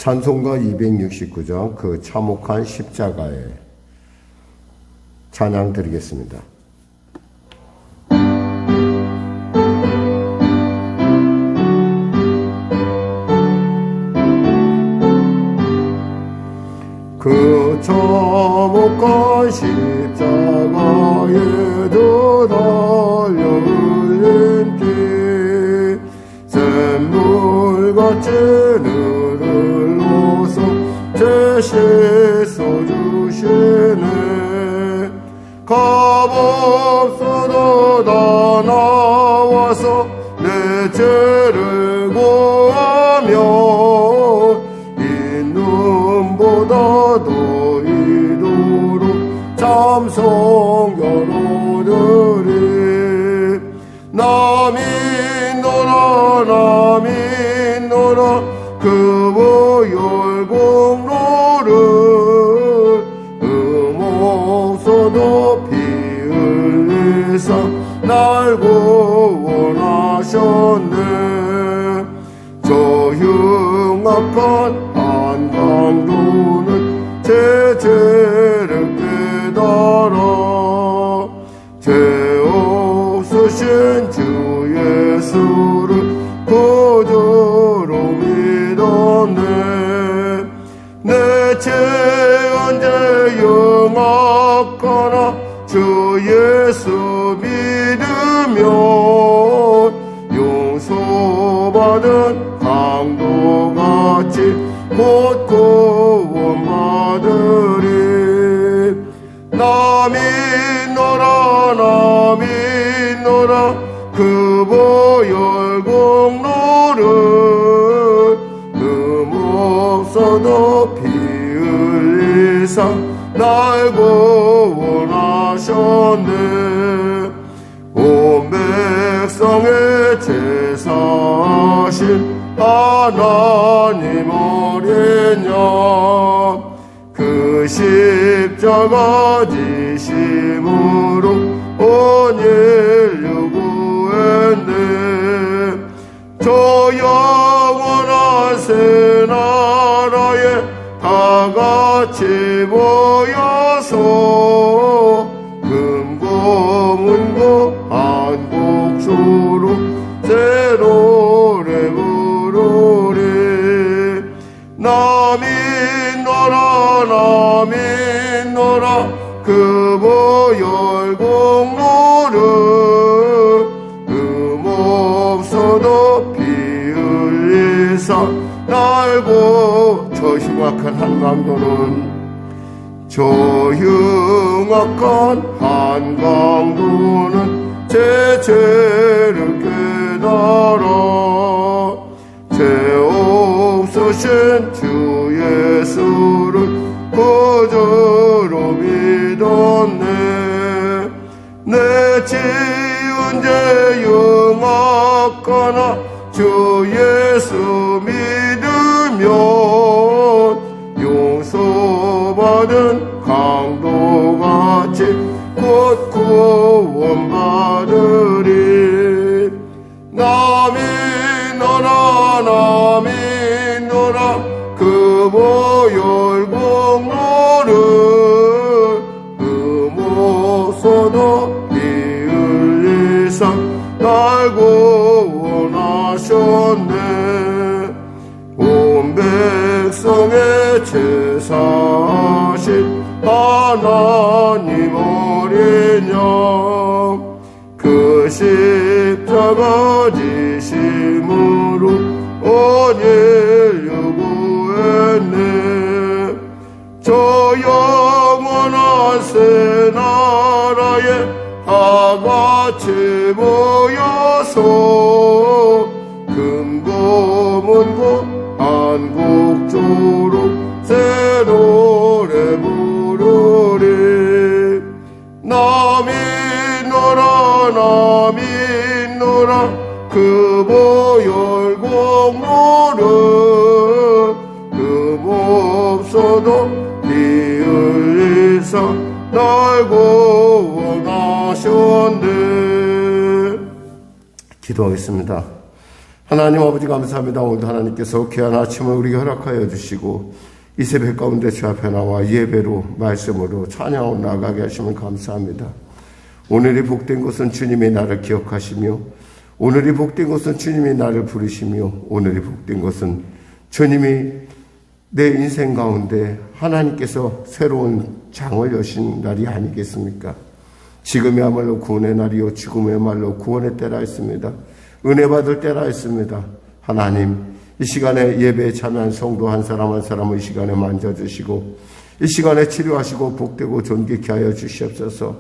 찬송가 269장 그 참혹한 십자가에 찬양 드리겠습니다. 그 참혹한 십자가에도 달려 흘린 피 샘물같이 늘흘러서 제 씻어 주시네. 값없어도 다 나와서 내 죄를 고하며 눈보다 더 이도록 참성결 얻으리. 나 믿노라 그 보혈공로를 없어도 피 흘리사 날 구원하셨네. 저 흉악한 한강로는 제 죄를 깨달아 죄 없으신 주 예수를 구주로 믿었네. 내 죄 언제 영악하나 주 예수 믿으면 용서받은 강도같이 곧 구원받으리. 나 믿노라 그 보혈공로를 없어도 피 흘리사 날 구원하셨네. 온 백성의 제사신 하나님 어린 양 그 십자가 지심으로 온 인류 구했네. 저 영원한 새 나라에 다 같이 모여서 금고문고 한곡조로 새 노래 부르리. 나 믿노라 그 보혈공로를 없어도 피 흘리사 날고 저 흉악한 한강도는 제 죄를 깨달아 죄 없으신 주 예수를 구주로 믿었네. 내 지은 죄 영악하나 주 예수 믿으면 용서받은 강도같이 곧 구원받으리. 나 믿노라 그 보혈공로를 없어도 피 흘리사 날 구원하셨네. 온 백성의 제사신 하나님 어린 양 그 십자가 지심으로 온 인류 구했네. 저 영원한 새 나라에 다 같이 모여서 금고문고 한곡조로 새 노래 부르리. 나 믿노라 그 보혈공로를 없어도 피 흘리사 날 구원하셨네. 기도하겠습니다. 하나님 아버지 감사합니다. 오늘도 하나님께서 귀한 아침을 우리에게 허락하여 주시고 이 새벽 가운데 주 앞에 나와 예배로 말씀으로 찬양으로 나가게 하시면 감사합니다. 오늘이 복된 것은 주님이 나를 기억하시며 오늘이 복된 것은 주님이 나를 부르시며 오늘이 복된 것은 주님이 내 인생 가운데 하나님께서 새로운 장을 여신 날이 아니겠습니까? 지금이야말로 구원의 날이요 지금이야말로 구원의 때라 했습니다. 은혜 받을 때라 했습니다. 하나님 이 시간에 예배에 참여한 성도 한 사람 한 사람을 이 시간에 만져주시고 이 시간에 치료하시고 복되고 존귀케 하여 주시옵소서.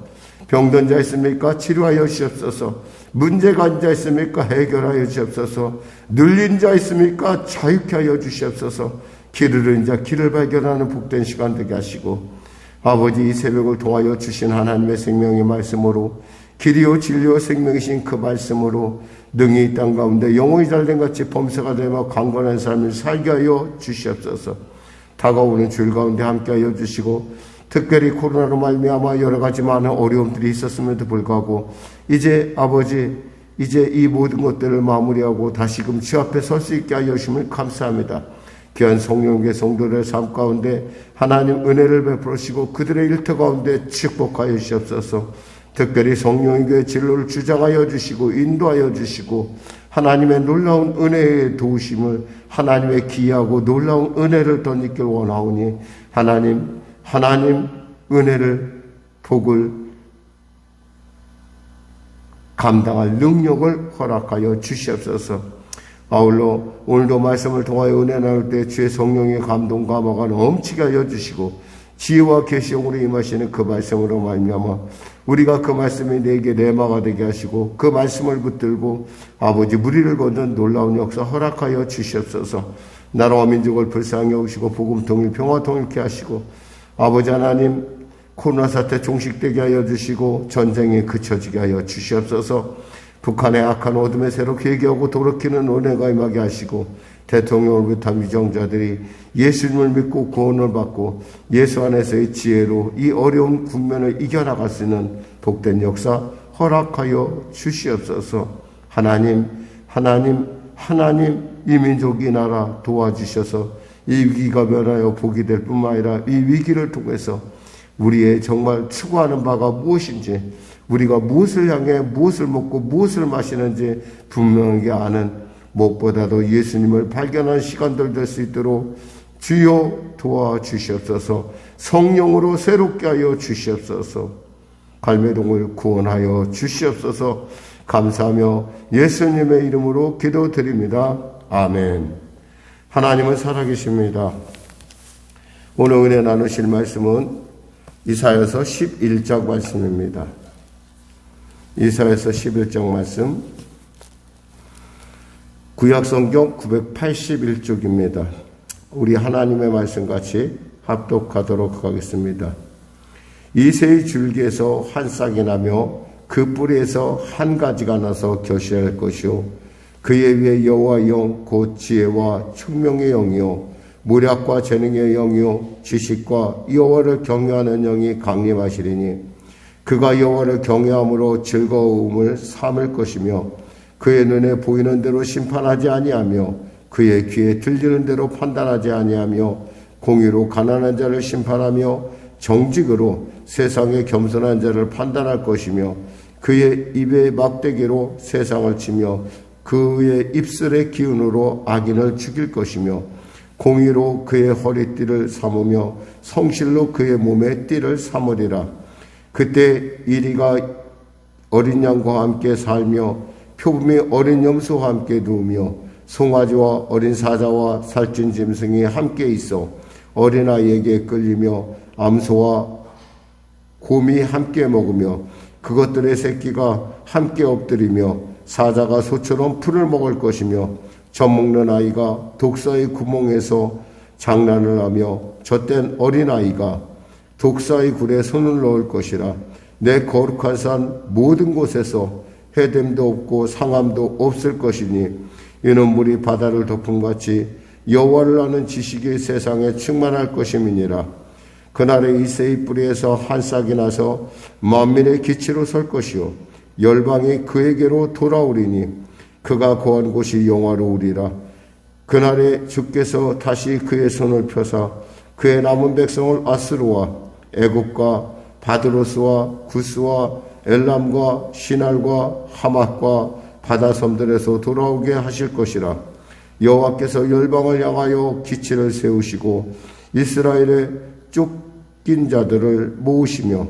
병든 자 있습니까? 치료하여 주시옵소서. 문제가 있는 자 있습니까? 해결하여 주시옵소서. 눌린 자 있습니까? 자유케 하여 주시옵소서. 길을 잃은 자 길을 발견하는 복된 시간 되게 하시고 아버지 이 새벽을 통하여 주신 하나님의 생명의 말씀으로 길이요 진리요 생명이신 그 말씀으로 능히 이 땅 가운데 영혼이 잘된 같이 범사가 되며 강건한 삶을 살게 하여 주시옵소서. 다가오는 주일 가운데 함께 하여 주시고 특별히 코로나로 말미암아 여러 가지 많은 어려움들이 있었음에도 불구하고 이제 아버지 이제 이 모든 것들을 마무리하고 다시금 주 앞에 설 수 있게 하여 주심을 감사합니다. 귀한 성령의 성도들의 삶 가운데 하나님 은혜를 베풀으시고 그들의 일터 가운데 축복하여 주시옵소서. 특별히 성령의 교회 진로를 주장하여 주시고 인도하여 주시고 하나님의 놀라운 은혜의 도우심을 하나님의 기이하고 놀라운 은혜를 덧입길 원하오니 하나님 은혜를 복을 감당할 능력을 허락하여 주시옵소서. 아울러 오늘도 말씀을 통하여 은혜 나눌 때 주의 성령의 감동 감화가 넘치게 하여 주시고 지혜와 계시용으로 임하시는 그 말씀으로 말미암아 우리가 그 말씀이 내게 내마가 되게 하시고 그 말씀을 붙들고 아버지 무리를 걷는 놀라운 역사 허락하여 주시옵소서. 나라와 민족을 불쌍히 여기시고 복음 통일 평화 통일케 하시고 아버지 하나님 코로나 사태 종식되게 하여 주시고 전쟁이 그쳐지게 하여 주시옵소서. 북한의 악한 어둠에 새롭게 회개하고 돌이키는 은혜가 임하게 하시고 대통령을 비롯한 위정자들이 예수님을 믿고 구원을 받고 예수 안에서의 지혜로 이 어려운 국면을 이겨나갈 수 있는 복된 역사 허락하여 주시옵소서. 하나님 이 민족 이 나라 도와주셔서 이 위기가 변하여 복이 될 뿐만 아니라 이 위기를 통해서 우리의 정말 추구하는 바가 무엇인지 우리가 무엇을 향해 무엇을 먹고 무엇을 마시는지 분명하게 아는 무엇보다도 예수님을 발견하는 시간들 될 수 있도록 주여 도와주시옵소서. 성령으로 새롭게 하여 주시옵소서. 갈매동을 구원하여 주시옵소서. 감사하며 예수님의 이름으로 기도드립니다. 아멘. 하나님은 살아계십니다. 오늘 은혜 나누실 말씀은 이사야서 11장 말씀입니다. 이사야서 11장 말씀 구약성경 981쪽입니다. 우리 하나님의 말씀같이 합독하도록 하겠습니다. 이새의 줄기에서 한 싹이 나며 그 뿌리에서 한 가지가 나서 결실할 것이요 그의 위에 여호와 영 곧 지혜와 총명의 영이요 모략과 재능의 영이요 지식과 여호와를 경외하는 영이 강림하시리니 그가 여호와를 경외함으로 즐거움을 삼을 것이며 그의 눈에 보이는 대로 심판하지 아니하며 그의 귀에 들리는 대로 판단하지 아니하며 공의로 가난한 자를 심판하며 정직으로 세상의 겸손한 자를 판단할 것이며 그의 입의 막대기로 세상을 치며 그의 입술의 기운으로 악인을 죽일 것이며 공의로 그의 허리띠를 삼으며 성실로 그의 몸의 띠를 삼으리라. 그때 이리가 어린 양과 함께 살며 표범이 어린 염소와 함께 누우며 송아지와 어린 사자와 살찐 짐승이 함께 있어 어린아이에게 끌리며 암소와 곰이 함께 먹으며 그것들의 새끼가 함께 엎드리며 사자가 소처럼 풀을 먹을 것이며 젖먹는 아이가 독사의 구멍에서 장난을 하며 젖된 어린아이가 독사의 굴에 손을 넣을 것이라. 내 거룩한 산 모든 곳에서 해됨도 없고 상함도 없을 것이니 이는 물이 바다를 덮음같이 여호와를 아는 지식이 세상에 충만할 것임이니라. 그날에 이새의 뿌리에서 한 싹이 나서 만민의 기치로 설 것이요 열방이 그에게로 돌아오리니 그가 거한 곳이 영화로우리라. 그날에 주께서 다시 그의 손을 펴사 그의 남은 백성을 아스루와 애굽과 바드로스와 구스와 엘람과 시날과 하맛과 바다섬들에서 돌아오게 하실 것이라. 여호와께서 열방을 향하여 기치를 세우시고 이스라엘의 쫓긴 자들을 모으시며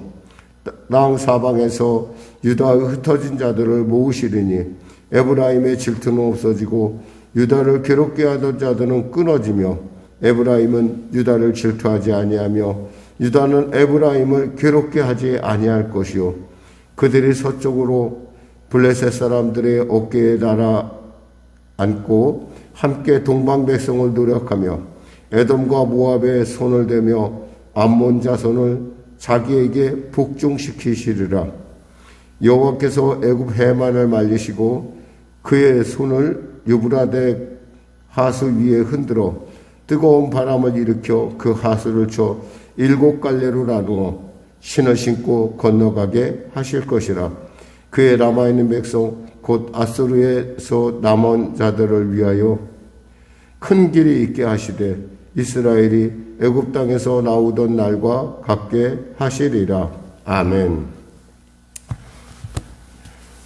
땅 사방에서 유다의 흩어진 자들을 모으시리니 에브라임의 질투는 없어지고 유다를 괴롭게 하던 자들은 끊어지며 에브라임은 유다를 질투하지 아니하며 유다는 에브라임을 괴롭게 하지 아니할 것이요 그들이 서쪽으로 블레셋 사람들의 어깨에 날아 앉고 함께 동방 백성을 노력하며 에돔과 모압에 손을 대며 암몬 자손을 자기에게 복종시키시리라. 여호와께서 애굽 해만을 말리시고 그의 손을 유브라데 하수 위에 흔들어 뜨거운 바람을 일으켜 그 하수를 쳐 7갈래로 나누어 신을 신고 건너가게 하실 것이라. 그의 남아있는 백성 곧 아수르에서 남은 자들을 위하여 큰 길이 있게 하시되 이스라엘이 애굽 땅에서 나오던 날과 같게 하시리라. 아멘.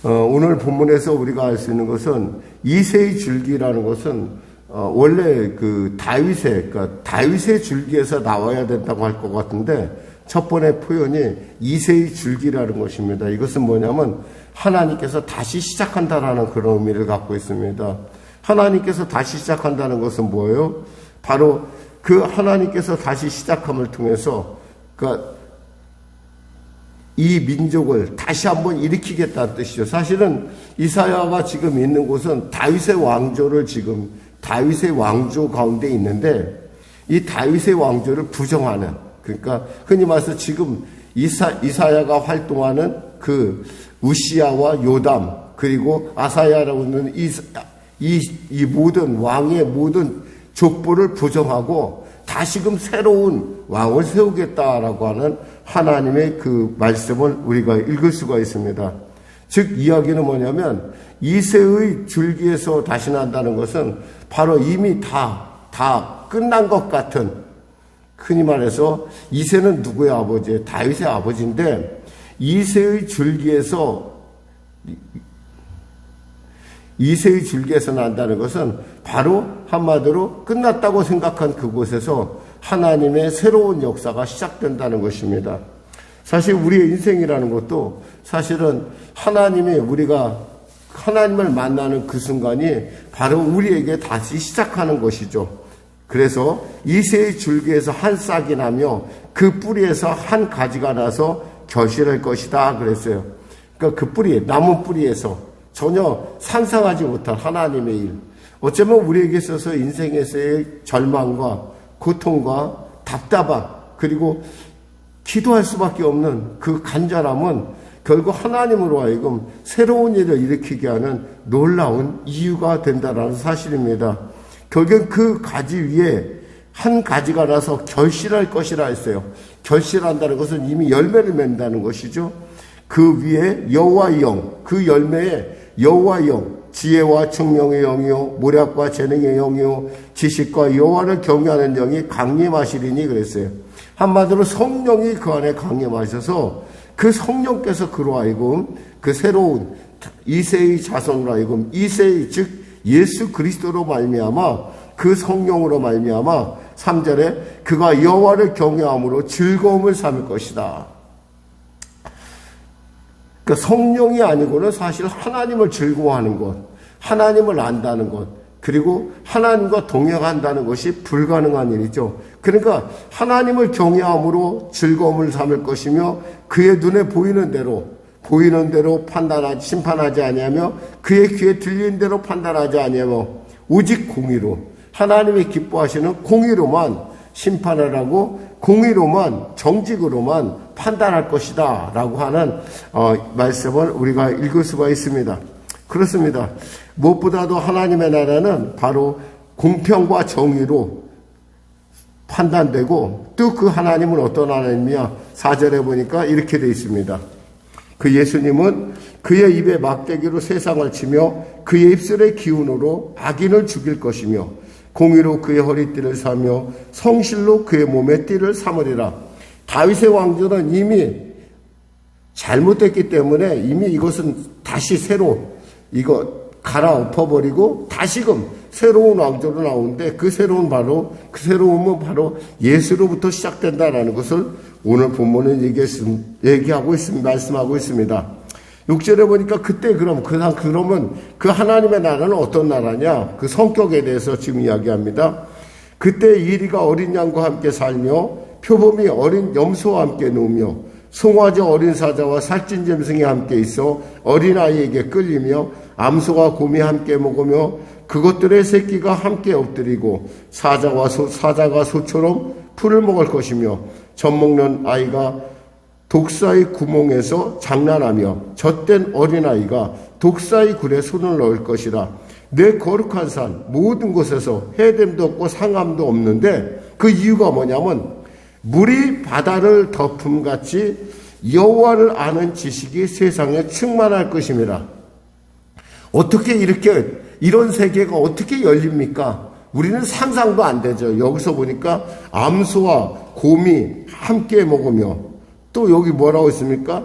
오늘 본문에서 우리가 알 수 있는 것은 이새의 줄기라는 것은 원래 그 다윗의 줄기에서 나와야 된다고 할 것 같은데 첫 번째 표현이 이새의 줄기라는 것입니다. 이것은 뭐냐면 하나님께서 다시 시작한다라는 그런 의미를 갖고 있습니다. 하나님께서 다시 시작한다는 것은 뭐예요? 바로 그 하나님께서 다시 시작함을 통해서 이 민족을 다시 한번 일으키겠다는 뜻이죠. 사실은 이사야가 지금 있는 곳은 다윗의 왕조 가운데 있는데 이 다윗의 왕조를 부정하는, 그러니까 흔히 말해서 지금 이사야가 활동하는 그 우시야와 요담 그리고 아사야라고 하는 이 모든 왕의 모든 족보를 부정하고 다시금 새로운 왕을 세우겠다라고 하는 하나님의 그 말씀을 우리가 읽을 수가 있습니다. 즉 이야기는 뭐냐면 이새의 줄기에서 다시 난다는 것은 바로 이미 다 끝난 것 같은, 흔히 말해서 이새는 누구의 아버지예요? 다윗의 아버지인데 이새의 줄기에서 난다는 것은 바로 한마디로 끝났다고 생각한 그곳에서 하나님의 새로운 역사가 시작된다는 것입니다. 사실 우리의 인생이라는 것도 사실은 우리가 하나님을 만나는 그 순간이 바로 우리에게 다시 시작하는 것이죠. 그래서 이새의 줄기에서 한 싹이 나며 그 뿌리에서 한 가지가 나서 결실할 것이다 그랬어요. 그러니까 그 뿌리, 나무 뿌리에서 전혀 상상하지 못한 하나님의 일. 어쩌면 우리에게 있어서 인생에서의 절망과 고통과 답답함 그리고 기도할 수밖에 없는 그 간절함은 결국 하나님으로 하여금 새로운 일을 일으키게 하는 놀라운 이유가 된다는 사실입니다. 결국 그 가지 위에 한 가지가 나서 결실할 것이라 했어요. 결실한다는 것은 이미 열매를 맺는다는 것이죠. 그 위에 여호와의 영, 그 열매에 여호와의 영, 지혜와 청명의 영이요 모략과 재능의 영이요 지식과 여호와를 경외하는 영이 강림하시리니 그랬어요. 한마디로 성령이 그 안에 강림하셔서 그 성령께서 그로 하여금 그 새로운 이새의 자손으로 하여금 이새의 즉 예수 그리스도로 말미암아 그 성령으로 말미암아 3절에 그가 여호와를 경외함으로 즐거움을 삼을 것이다. 그러니까 성령이 아니고는 사실 하나님을 즐거워하는 것, 하나님을 안다는 것, 그리고 하나님과 동행한다는 것이 불가능한 일이죠. 그러니까 하나님을 경외함으로 즐거움을 삼을 것이며 그의 눈에 보이는 대로 심판하지 아니하며 그의 귀에 들리는 대로 판단하지 아니하며 오직 공의로 하나님이 기뻐하시는 공의로만 심판을 하고 공의로만 정직으로만 판단할 것이다 라고 하는 말씀을 우리가 읽을 수가 있습니다. 그렇습니다. 무엇보다도 하나님의 나라는 바로 공평과 정의로 판단되고 또 그 하나님은 어떤 하나님이냐 4절에 보니까 이렇게 되어 있습니다. 그 예수님은 그의 입에 막대기로 세상을 치며 그의 입술의 기운으로 악인을 죽일 것이며 공의로 그의 허리띠를 사며 성실로 그의 몸의 띠를 삼으리라. 다윗의 왕조는 이미 잘못됐기 때문에 이미 이것은 다시 새로 이거 갈아엎어버리고 다시금 새로운 왕조로 나오는데 그 새로움은 바로 예수로부터 시작된다라는 것을 오늘 본문은 얘기하고 있습니다. 말씀하고 있습니다. 6절에 보니까 그러면 그 하나님의 나라는 어떤 나라냐? 그 성격에 대해서 지금 이야기합니다. 그때 이리가 어린 양과 함께 살며 표범이 어린 염소와 함께 누우며 송아지 어린 사자와 살찐 짐승이 함께 있어 어린아이에게 끌리며 암소와 곰이 함께 먹으며 그것들의 새끼가 함께 엎드리고 사자가 소처럼 풀을 먹을 것이며 젖 먹는 아이가 독사의 구멍에서 장난하며 젖된 어린아이가 독사의 굴에 손을 넣을 것이라. 내 거룩한 산 모든 곳에서 해됨도 없고 상함도 없는데 그 이유가 뭐냐면 물이 바다를 덮음같이 여호와를 아는 지식이 세상에 충만할 것임이라. 어떻게 이런 세계가 어떻게 열립니까? 우리는 상상도 안 되죠. 여기서 보니까 암소와 곰이 함께 먹으며 또 여기 뭐라고 있습니까?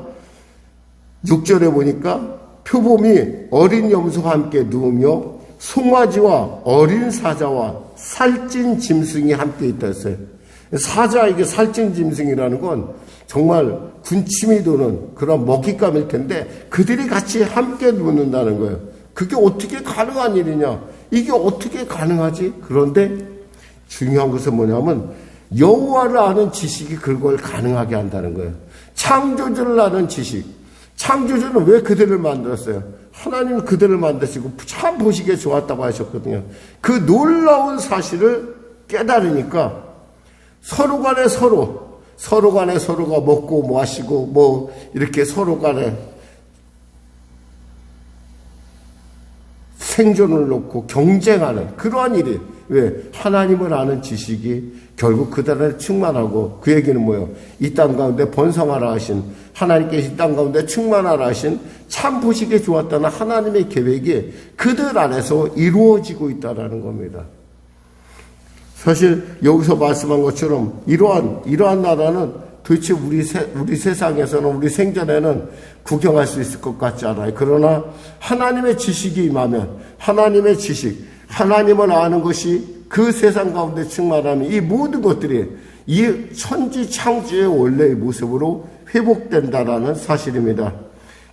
6절에 보니까 표범이 어린 염소와 함께 누우며 송아지와 어린 사자와 살찐 짐승이 함께 있다 했어요. 사자에게 살찐 짐승이라는 건 정말 군침이 도는 그런 먹잇감일 텐데 그들이 같이 함께 누는다는 거예요. 그게 어떻게 가능한 일이냐? 이게 어떻게 가능하지? 그런데 중요한 것은 뭐냐면 여호와를 아는 지식이 그걸 가능하게 한다는 거예요. 창조주를 아는 지식. 창조주는 왜 그들을 만들었어요? 하나님은 그들을 만드시고 참 보시기에 좋았다고 하셨거든요. 그 놀라운 사실을 깨달으니까 서로 간에 서로가 먹고 마시고 이렇게 서로 간에 생존을 놓고 경쟁하는 그러한 일이 왜? 하나님을 아는 지식이 결국 그들을 충만하고 그 얘기는 뭐예요? 이 땅 가운데 번성하라 하신 하나님께서 이 땅 가운데 충만하라 하신 참 보시기에 좋았다는 하나님의 계획이 그들 안에서 이루어지고 있다는 겁니다. 사실 여기서 말씀한 것처럼 이러한 나라는 도대체 우리 세상에서는 우리 생전에는 구경할 수 있을 것 같지 않아요. 그러나 하나님의 지식이 임하면 하나님의 지식, 하나님을 아는 것이 그 세상 가운데 충만하면 이 모든 것들이 이 천지 창조의 원래의 모습으로 회복된다라는 사실입니다.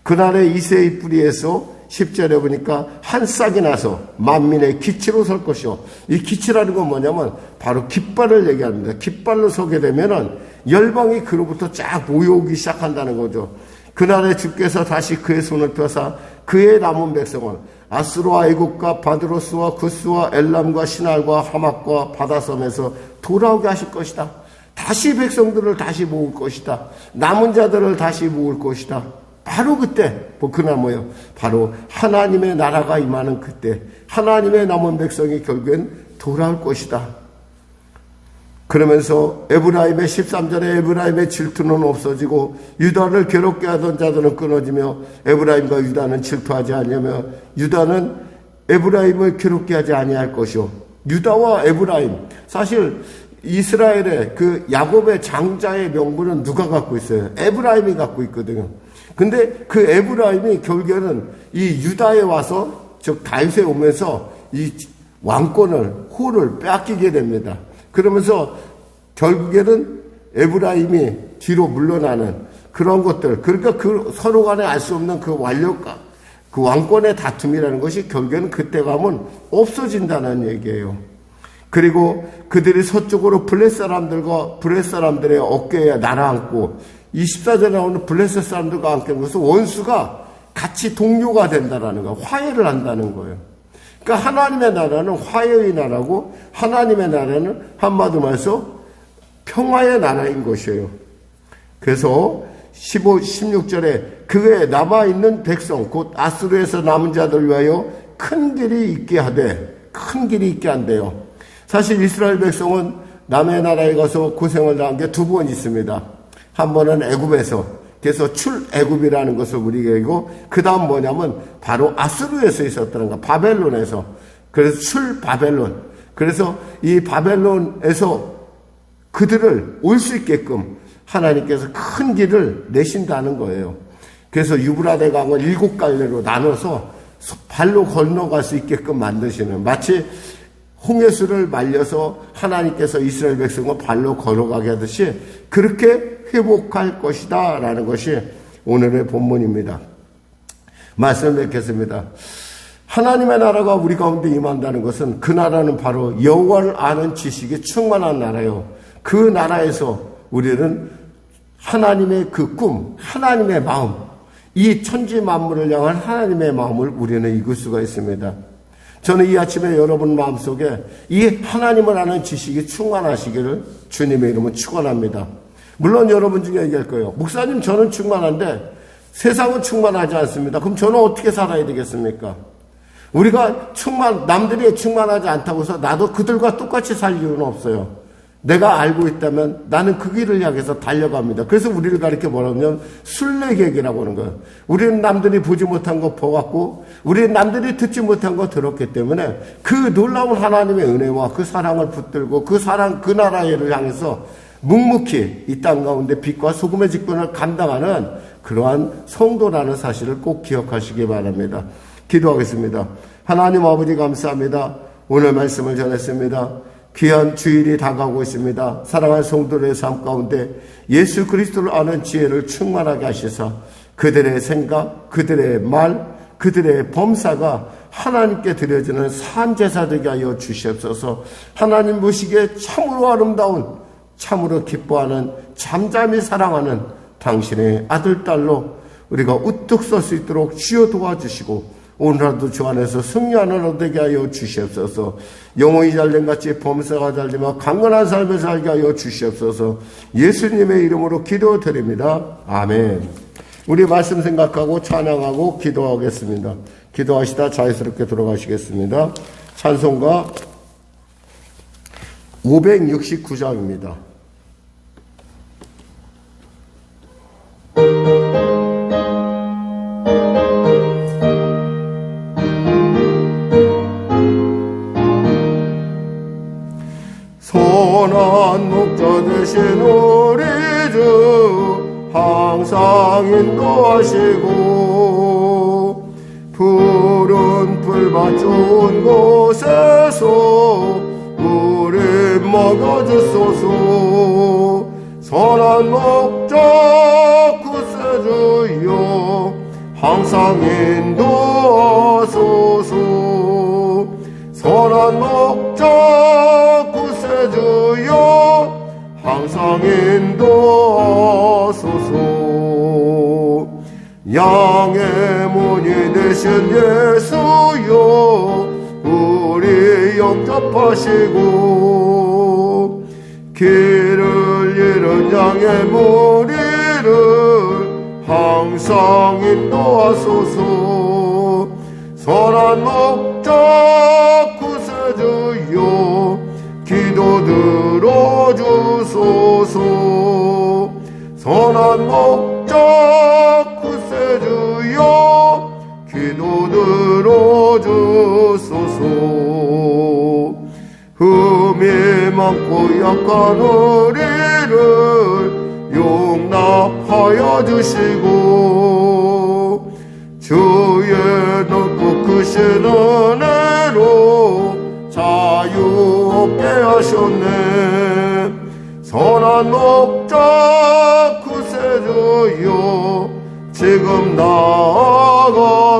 그날의 이새의 뿌리에서 10절에 보니까 한 싹이 나서 만민의 기치로 설 것이요. 이 기치라는 건 뭐냐면 바로 깃발을 얘기합니다. 깃발로 서게 되면은 열방이 그로부터 쫙 모여오기 시작한다는 거죠. 그날에 주께서 다시 그의 손을 펴사 그의 남은 백성을 아수르와 애국과 바드로스와 구스와 엘람과 시날과 하막과 바다섬에서 돌아오게 하실 것이다. 다시 백성들을 다시 모을 것이다. 남은 자들을 다시 모을 것이다. 바로 그때, 그날 뭐예요? 바로 하나님의 나라가 임하는 그때, 하나님의 남은 백성이 결국엔 돌아올 것이다. 그러면서 에브라임의 13절에 에브라임의 질투는 없어지고 유다를 괴롭게 하던 자들은 끊어지며 에브라임과 유다는 질투하지 아니하며 유다는 에브라임을 괴롭게 하지 아니할 것이요. 유다와 에브라임, 사실 이스라엘의 그 야곱의 장자의 명분은 누가 갖고 있어요? 에브라임이 갖고 있거든요. 근데 그 에브라임이 결국에는 이 유다에 와서 즉 다윗에 오면서 이 왕권을 호를 빼앗기게 됩니다. 그러면서 결국에는 에브라임이 뒤로 물러나는 그런 것들, 그러니까 그 서로 간에 알 수 없는 그 완력과 그 왕권의 다툼이라는 것이 결국에는 그때 가면 없어진다는 얘기예요. 그리고 그들이 서쪽으로 블레셋 사람들의 어깨에 날아앉고 24절에 나오는 블레셋 사람들과 함께 하면서 원수가 같이 동료가 된다는 거예요. 화해를 한다는 거예요. 그러니까 하나님의 나라는 화해의 나라고 하나님의 나라는 한마디로 말해서 평화의 나라인 것이에요. 그래서 16절에 그에 남아있는 백성 곧 아수르에서 남은 자들 위하여 큰 길이 있게 한대요. 사실 이스라엘 백성은 남의 나라에 가서 고생을 당한 게 두 번 있습니다. 한 번은 애굽에서 그래서 출애굽이라는 것을 우리에게 알고, 그 다음 뭐냐면 바로 아수르에서 있었다는 거, 바벨론에서. 그래서 출바벨론. 그래서 이 바벨론에서 그들을 올 수 있게끔 하나님께서 큰 길을 내신다는 거예요. 그래서 유브라데 강을 7갈래로 나눠서 발로 건너갈 수 있게끔 만드시는, 마치 홍해수를 말려서 하나님께서 이스라엘 백성을 발로 걸어가게 하듯이 그렇게 회복할 것이다 라는 것이 오늘의 본문입니다. 말씀을 뵙겠습니다. 하나님의 나라가 우리 가운데 임한다는 것은, 그 나라는 바로 여호와를 아는 지식이 충만한 나라요. 그 나라에서 우리는 하나님의 그 꿈, 하나님의 마음, 이 천지 만물을 향한 하나님의 마음을 우리는 읽을 수가 있습니다. 저는 이 아침에 여러분 마음속에 이 하나님을 아는 지식이 충만하시기를 주님의 이름으로 축원합니다. 물론 여러분 중에 얘기할 거예요. 목사님, 저는 충만한데 세상은 충만하지 않습니다. 그럼 저는 어떻게 살아야 되겠습니까? 우리가 남들이 충만하지 않다고 해서 나도 그들과 똑같이 살 이유는 없어요. 내가 알고 있다면 나는 그 길을 향해서 달려갑니다. 그래서 우리를 가리켜 뭐라면 순례객이라고 하는 거예요. 우리는 남들이 보지 못한 거 보았고, 우리는 남들이 듣지 못한 거 들었기 때문에 그 놀라운 하나님의 은혜와 그 사랑을 붙들고 그 나라를 향해서 묵묵히 이 땅 가운데 빛과 소금의 직분을 감당하는 그러한 성도라는 사실을 꼭 기억하시기 바랍니다. 기도하겠습니다. 하나님 아버지, 감사합니다. 오늘 말씀을 전했습니다. 귀한 주일이 다가오고 있습니다. 사랑하는 성도들의 삶 가운데 예수 그리스도를 아는 지혜를 충만하게 하시사 그들의 생각, 그들의 말, 그들의 범사가 하나님께 드려지는 산제사 되게 하여 주시옵소서. 하나님 보시기에 참으로 아름다운, 참으로 기뻐하는, 잠잠히 사랑하는 당신의 아들, 딸로 우리가 우뚝 설 수 있도록 주여 도와주시고, 오늘 하루도 주 안에서 승리하는 하루 되게 하여 주시옵소서. 영혼이 잘된 같이 범사가 잘되며 강건한 삶을 살게 하여 주시옵소서. 예수님의 이름으로 기도드립니다. 아멘. 우리 말씀 생각하고 찬양하고 기도하겠습니다. 기도하시다 자유스럽게 들어가시겠습니다. 찬송가 569장입니다. 선한 목자 되신 우리 주 항상 인도하시고, 푸른 풀밭 좋은 곳에서 우리 먹여주소서. 선한 목자 구세주여 항상 인도하소서. 선한 목자 구세주여 항상 인도하소서. 양의 문이 되신 예수여 우리 영접하시고, 길을 잃은 양의 무리를 항상 인도하소서. 선한 목자 구세주여 기도 들어주소서. 선한 목자 구세주여 기도 들어주소서. 흠이 많고 약한 우리를 용납하여 주시고, 주의 넓고 크신 은혜로 자유롭게 하셨네. 선한 목자 구세주여 지금 나아갑니다.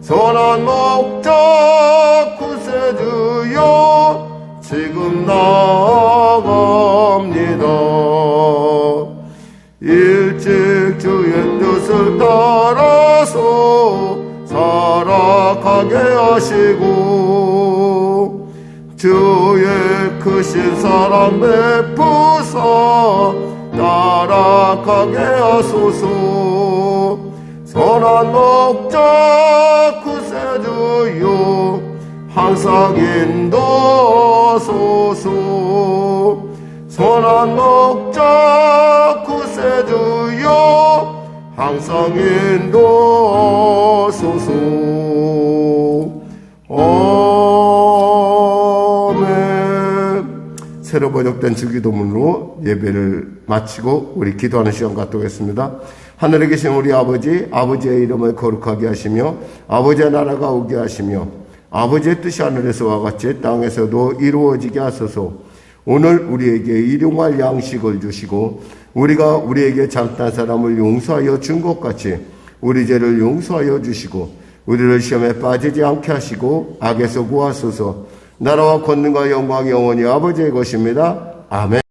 선한 목자 구세주여 지금 나아갑니다. 일찍 주의 뜻을 따라서 살아가게 하시고, 주의 크신 사랑 베푸사 따라가게 하소서. 선한 목자 구세주여 항상 인도하소서. 선한 목자 구세주여 항상 인도하소서. 아멘. 새로 번역된 주기도문으로 예배를 마치고 우리 기도하는 시간 갖도록 하겠습니다. 하늘에 계신 우리 아버지, 아버지의 이름을 거룩하게 하시며 아버지의 나라가 오게 하시며 아버지의 뜻이 하늘에서와 같이 땅에서도 이루어지게 하소서. 오늘 우리에게 일용할 양식을 주시고 우리가 우리에게 잘못한 사람을 용서하여 준 것 같이 우리 죄를 용서하여 주시고 우리를 시험에 빠지지 않게 하시고 악에서 구하소서. 나라와 권능과 영광이 영원히 아버지의 것입니다. 아멘.